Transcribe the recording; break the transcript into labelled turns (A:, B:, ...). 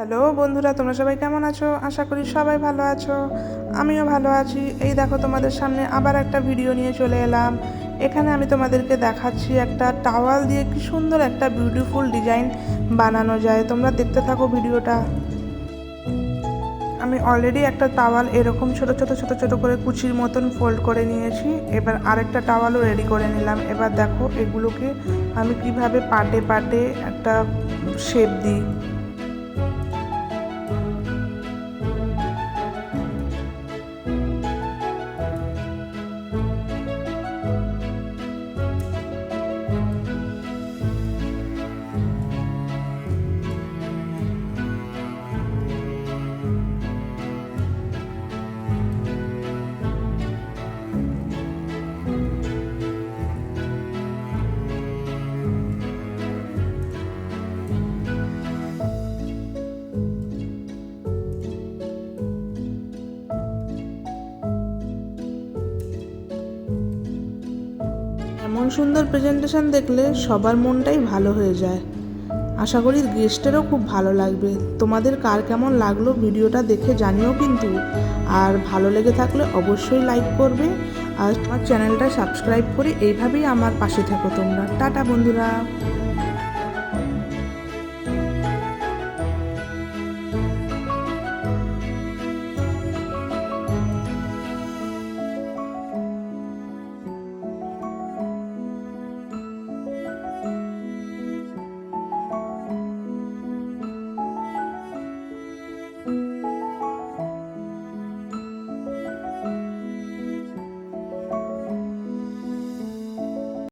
A: Hello বন্ধুরা, তোমরা সবাই কেমন আছো? আশা করি সবাই ভালো আছো। আমিও ভালো আছি। এই দেখো, তোমাদের সামনে আবার একটা ভিডিও নিয়ে চলে এলাম। এখানে আমি তোমাদেরকে দেখাচ্ছি একটা টাওয়াল দিয়ে কি সুন্দর একটা বিউটিফুল ডিজাইন বানানো যায়। তোমরা দেখতে থাকো ভিডিওটা। আমি অলরেডি একটা টাওয়াল এরকম ছোট ছোট ছোট ছোট করে কুচির মতন ফোল্ড করে নিয়েছি। এবার আরেকটা টাওয়ালও রেডি করে নিলাম। এবার দেখো এগুলোকে আমি কিভাবে পাটে পাটে একটা শেপ দিই। এমন সুন্দর প্রেজেন্টেশন দেখলে সবার মনটাই ভালো হয়ে যায়। আশা করি গেস্টেরও খুব ভালো লাগবে। তোমাদের কার কেমন লাগলো ভিডিওটা দেখে জানিও কিন্তু। আর ভালো লেগে থাকলে অবশ্যই লাইক করবে আর আমার চ্যানেলটা সাবস্ক্রাইব করে এইভাবেই আমার পাশে থেকো তোমরা। টাটা বন্ধুরা।